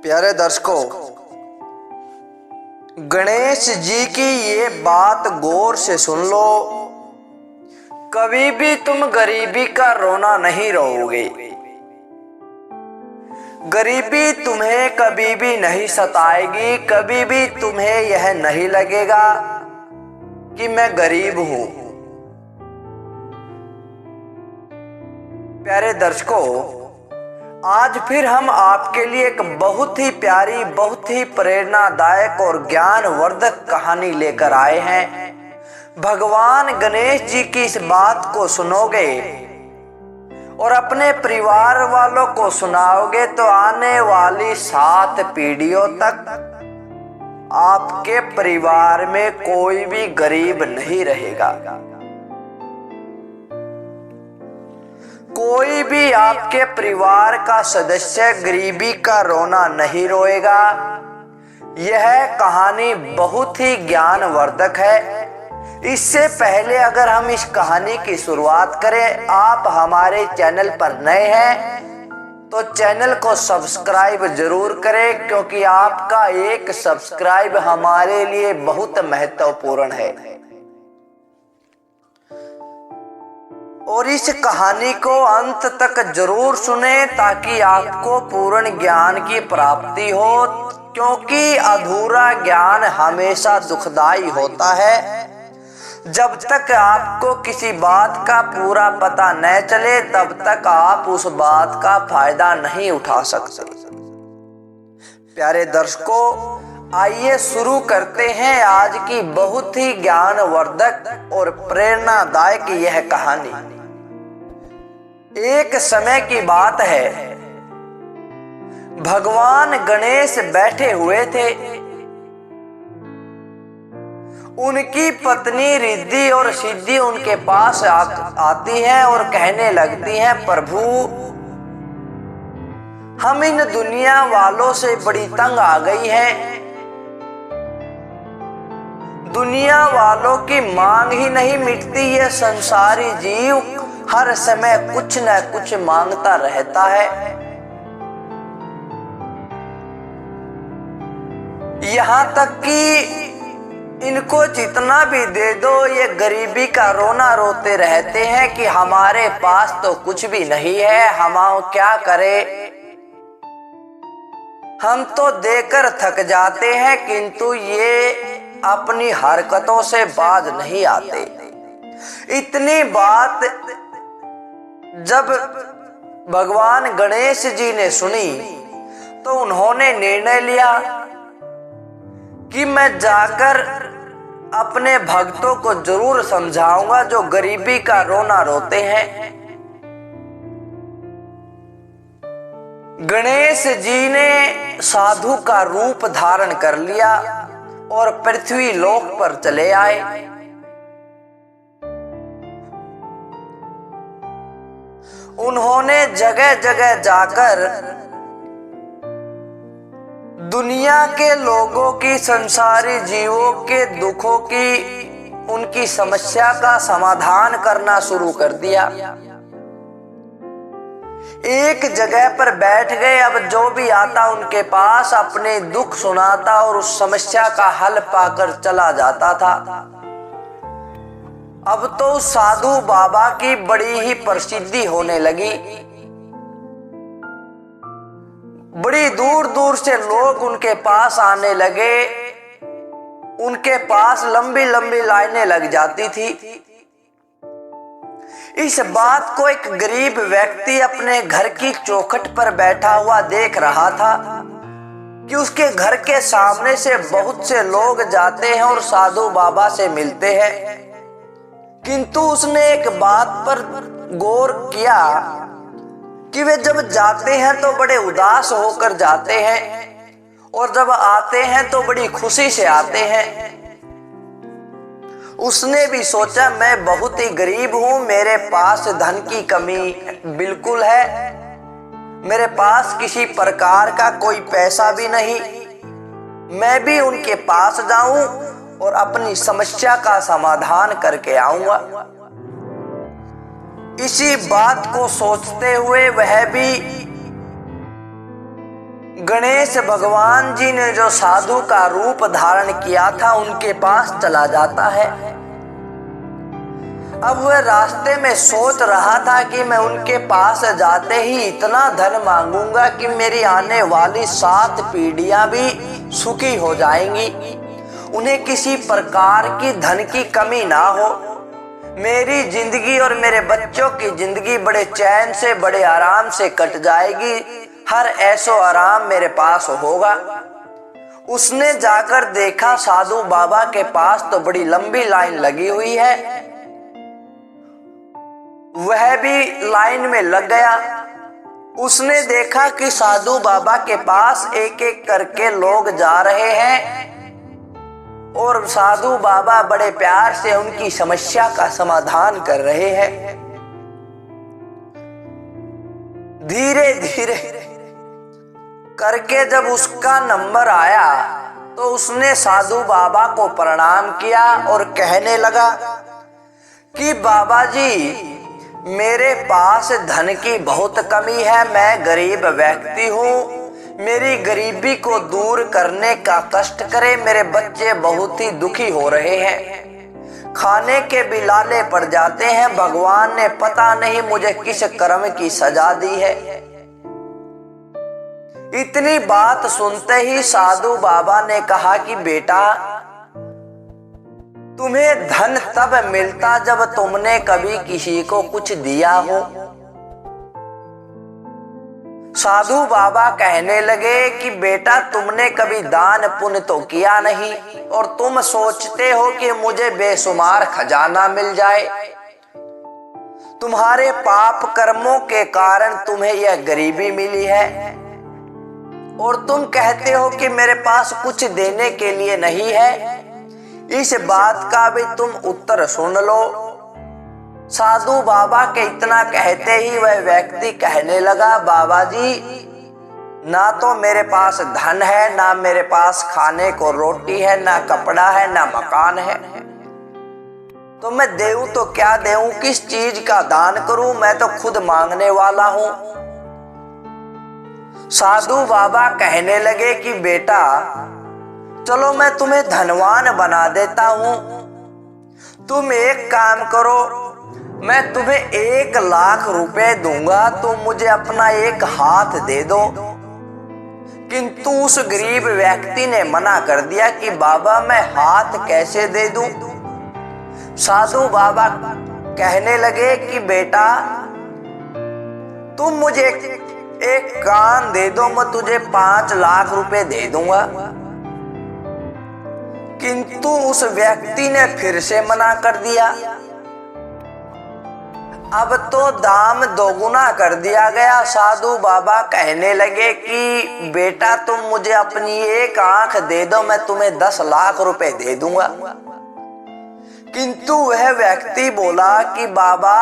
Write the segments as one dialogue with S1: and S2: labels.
S1: प्यारे दर्शकों, गणेश जी की ये बात गौर से सुन लो। कभी भी तुम गरीबी का रोना नहीं रोओगे। गरीबी तुम्हें कभी भी नहीं सताएगी। कभी भी तुम्हें यह नहीं लगेगा कि मैं गरीब हूं। प्यारे दर्शकों, आज फिर हम आपके लिए एक बहुत ही प्यारी, बहुत ही प्रेरणादायक और ज्ञानवर्धक कहानी लेकर आए हैं। भगवान गणेश जी की इस बात को सुनोगे और अपने परिवार वालों को सुनाओगे तो आने वाली 7 पीढ़ियों तक आपके परिवार में कोई भी गरीब नहीं रहेगा। कोई भी आपके परिवार का सदस्य गरीबी का रोना नहीं रोएगा। यह कहानी बहुत ही ज्ञानवर्धक है। इससे पहले अगर हम इस कहानी की शुरुआत करें, आप हमारे चैनल पर नए हैं तो चैनल को सब्सक्राइब जरूर करें, क्योंकि आपका एक सब्सक्राइब हमारे लिए बहुत महत्वपूर्ण है। और इस कहानी को अंत तक जरूर सुने ताकि आपको पूर्ण ज्ञान की प्राप्ति हो, क्योंकि अधूरा ज्ञान हमेशा दुखदाई होता है। जब तक आपको किसी बात का पूरा पता न चले तब तक आप उस बात का फायदा नहीं उठा सकते। प्यारे दर्शकों, आइए शुरू करते हैं आज की बहुत ही ज्ञानवर्धक और प्रेरणादायक यह कहानी। एक समय की बात है, भगवान गणेश बैठे हुए थे। उनकी पत्नी रिद्धि और सिद्धि उनके पास आती हैं और कहने लगती हैं, प्रभु हम इन दुनिया वालों से बड़ी तंग आ गई हैं। दुनिया वालों की मांग ही नहीं मिटती। ये संसारी जीव हर समय कुछ न कुछ मांगता रहता है। यहां तक कि इनको जितना भी दे दो ये गरीबी का रोना रोते रहते हैं कि हमारे पास तो कुछ भी नहीं है, हम क्या करें। हम तो देकर थक जाते हैं, किंतु ये अपनी हरकतों से बाज नहीं आते। इतनी बात जब भगवान गणेश जी ने सुनी तो उन्होंने निर्णय लिया कि मैं जाकर अपने भक्तों को जरूर समझाऊंगा जो गरीबी का रोना रोते हैं। गणेश जी ने साधु का रूप धारण कर लिया और पृथ्वी लोक पर चले आए। उन्होंने जगह जगह जाकर दुनिया के लोगों की, संसारी जीवों के दुखों की, उनकी समस्या का समाधान करना शुरू कर दिया। एक जगह पर बैठ गए। अब जो भी आता उनके पास अपने दुख सुनाता और उस समस्या का हल पाकर चला जाता था। अब तो साधु बाबा की बड़ी ही प्रसिद्धि होने लगी। बड़ी दूर दूर से लोग उनके पास आने लगे। उनके पास लंबी लंबी लाइनें लग जाती थी। इस बात को एक गरीब व्यक्ति अपने घर की चौखट पर बैठा हुआ देख रहा था कि उसके घर के सामने से बहुत से लोग जाते हैं और साधु बाबा से मिलते हैं, किंतु उसने एक बात पर गौर किया कि वे जब जाते हैं तो बड़े उदास होकर जाते हैं और जब आते हैं तो बड़ी खुशी से आते हैं। उसने भी सोचा, मैं बहुत ही गरीब हूं, मेरे पास धन की कमी बिल्कुल है, मेरे पास किसी प्रकार का कोई पैसा भी नहीं। मैं भी उनके पास जाऊं और अपनी समस्या का समाधान करके आऊंगा। इसी बात को सोचते हुए वह भी गणेश गणेश भगवान जी ने जो साधु का रूप धारण किया था उनके पास चला जाता है। अब वह रास्ते में सोच रहा था कि मैं उनके पास जाते ही इतना धन मांगूंगा कि मेरी आने वाली 7 पीढ़ियां भी सुखी हो जाएंगी, उन्हें किसी प्रकार की धन की कमी ना हो, मेरी जिंदगी और मेरे बच्चों की जिंदगी बड़े चैन से बड़े आराम से कट जाएगी, हर ऐशो आराम मेरे पास होगा। उसने जाकर देखा साधु बाबा के पास तो बड़ी लंबी लाइन लगी हुई है। वह भी लाइन में लग गया। उसने देखा कि साधु बाबा के पास एक एक करके लोग जा रहे हैं और साधु बाबा बड़े प्यार से उनकी समस्या का समाधान कर रहे हैं। धीरे धीरे करके जब उसका नंबर आया तो उसने साधु बाबा को प्रणाम किया और कहने लगा कि बाबा जी, मेरे पास धन की बहुत कमी है, मैं गरीब व्यक्ति हूँ, मेरी गरीबी को दूर करने का कष्ट करे, मेरे बच्चे बहुत ही दुखी हो रहे हैं, खाने के बिलाले पड़ जाते हैं, भगवान ने पता नहीं मुझे किस कर्म की सजा दी है। इतनी बात सुनते ही साधु बाबा ने कहा कि बेटा, तुम्हें धन तब मिलता जब तुमने कभी किसी को कुछ दिया हो। साधु बाबा कहने लगे कि बेटा, तुमने कभी दान पुण्य तो किया नहीं और तुम सोचते हो कि मुझे बेशुमार खजाना मिल जाए। तुम्हारे पाप कर्मों के कारण तुम्हें यह गरीबी मिली है और तुम कहते हो कि मेरे पास कुछ देने के लिए नहीं है। इस बात का भी तुम उत्तर सुन लो। साधु बाबा के इतना कहते ही वह व्यक्ति कहने लगा, बाबा जी, ना तो मेरे पास धन है, ना मेरे पास खाने को रोटी है, ना कपड़ा है, ना मकान है, तो मैं देऊं तो क्या देऊं, किस चीज का दान करूं, मैं तो खुद मांगने वाला हूं। साधु बाबा कहने लगे कि बेटा, चलो मैं तुम्हें धनवान बना देता हूं, तुम एक काम करो, मैं तुम्हें 1 लाख रुपए दूंगा, तुम मुझे अपना एक हाथ दे दो। किंतु उस गरीब व्यक्ति ने मना कर दिया कि बाबा, मैं हाथ कैसे दे दूं। साधु बाबा कहने लगे कि बेटा, तुम मुझे एक कान दे दो, मैं तुझे 5 लाख रुपए दे दूंगा। किंतु उस व्यक्ति ने फिर से मना कर दिया। अब तो दाम दोगुना कर दिया गया। साधु बाबा कहने लगे कि बेटा, तुम मुझे अपनी एक आंख दे दो, मैं तुम्हें 10 लाख रुपए दे दूंगा। किंतु वह व्यक्ति बोला कि बाबा,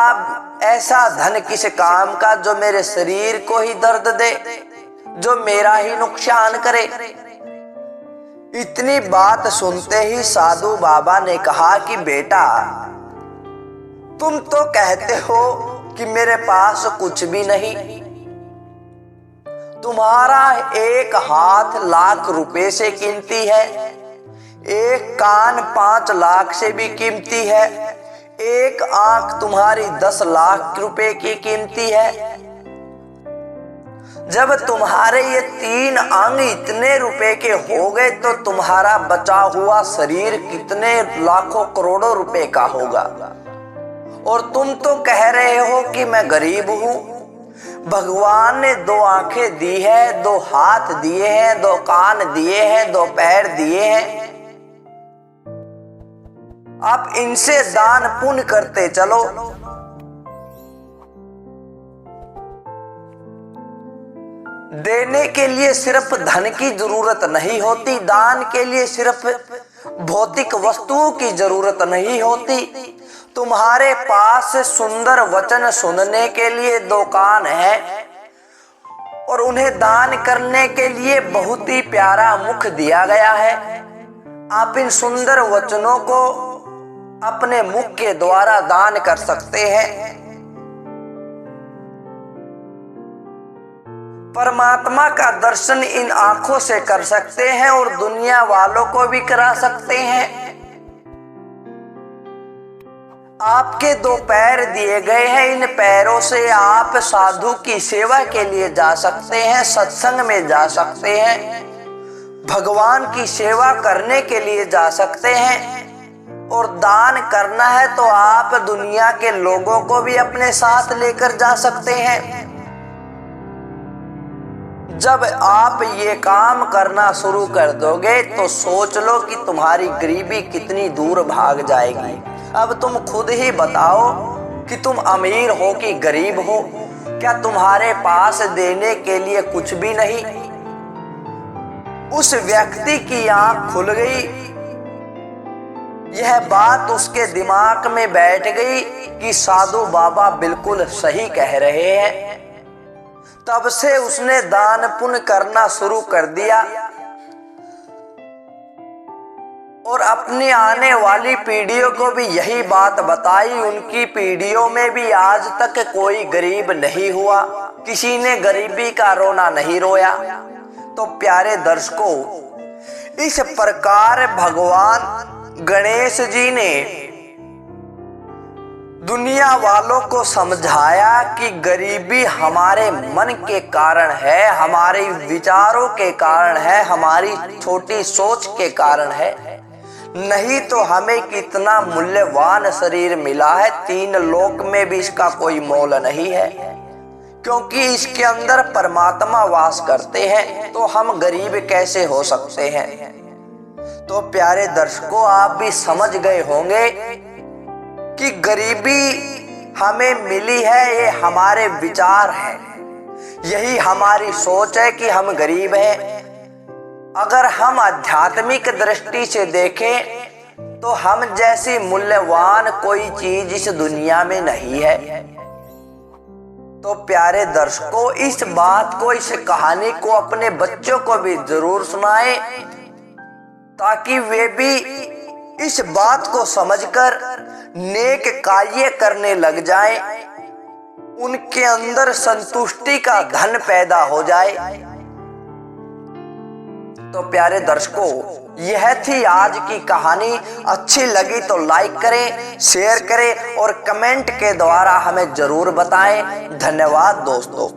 S1: ऐसा धन किस काम का जो मेरे शरीर को ही दर्द दे, जो मेरा ही नुकसान करे। इतनी बात सुनते ही साधु बाबा ने कहा कि बेटा, तुम तो कहते हो कि मेरे पास कुछ भी नहीं, तुम्हारा एक हाथ लाख रुपए से कीमती है, एक कान 5 लाख से भी कीमती है, एक आंख तुम्हारी 10 लाख रुपए की कीमती है। जब तुम्हारे ये 3 अंग इतने रुपए के हो गए तो तुम्हारा बचा हुआ शरीर कितने लाखों करोड़ों रुपए का होगा। और तुम तो कह रहे हो कि मैं गरीब हूं। भगवान ने 2 आंखें दी है, 2 हाथ दिए हैं, 2 कान दिए हैं, 2 पैर दिए हैं, आप इनसे दान पुण्य करते चलो। देने के लिए सिर्फ धन की जरूरत नहीं होती, दान के लिए सिर्फ भौतिक वस्तुओं की जरूरत नहीं होती। तुम्हारे पास सुंदर वचन सुनने के लिए 2 कान है और उन्हें दान करने के लिए बहुत ही प्यारा मुख दिया गया है। आप इन सुंदर वचनों को अपने मुख के द्वारा दान कर सकते हैं। परमात्मा का दर्शन इन आंखों से कर सकते हैं और दुनिया वालों को भी करा सकते हैं। आपके 2 पैर दिए गए हैं, इन पैरों से आप साधु की सेवा के लिए जा सकते हैं, सत्संग में जा सकते हैं, भगवान की सेवा करने के लिए जा सकते हैं और दान करना है तो आप दुनिया के लोगों को भी अपने साथ लेकर जा सकते हैं। जब आप ये काम करना शुरू कर दोगे तो सोच लो कि तुम्हारी गरीबी कितनी दूर भाग जाएगी। अब तुम खुद ही बताओ कि तुम अमीर हो कि गरीब हो, क्या तुम्हारे पास देने के लिए कुछ भी नहीं? उस व्यक्ति की आंख खुल गई, यह बात उसके दिमाग में बैठ गई कि साधु बाबा बिल्कुल सही कह रहे हैं। तब से उसने दान पुण्य करना शुरू कर दिया और अपनी आने वाली पीढ़ियों को भी यही बात बताई। उनकी पीढ़ियों में भी आज तक कोई गरीब नहीं हुआ, किसी ने गरीबी का रोना नहीं रोया। तो प्यारे दर्शकों, इस प्रकार भगवान गणेश जी ने दुनिया वालों को समझाया कि गरीबी हमारे मन के कारण है, हमारे विचारों के कारण है, हमारी छोटी सोच के कारण है। नहीं तो हमें कितना मूल्यवान शरीर मिला है, 3 लोक में भी इसका कोई मोल नहीं है, क्योंकि इसके अंदर परमात्मा वास करते हैं। तो हम गरीब कैसे हो सकते हैं? तो प्यारे दर्शकों, आप भी समझ गए होंगे कि गरीबी हमें मिली है, ये हमारे विचार हैं, यही हमारी सोच है कि हम गरीब हैं। अगर हम आध्यात्मिक दृष्टि से देखें तो हम जैसी मूल्यवान कोई चीज इस दुनिया में नहीं है। तो प्यारे दर्शकों, इस बात को, इस कहानी को अपने बच्चों को भी जरूर सुनाएं, ताकि वे भी इस बात को समझकर नेक कार्य करने लग जाएं, उनके अंदर संतुष्टि का धन पैदा हो जाए। तो प्यारे दर्शकों, यह थी आज की कहानी। अच्छी लगी तो लाइक करें, शेयर करें और कमेंट के द्वारा हमें जरूर बताएं। धन्यवाद दोस्तों।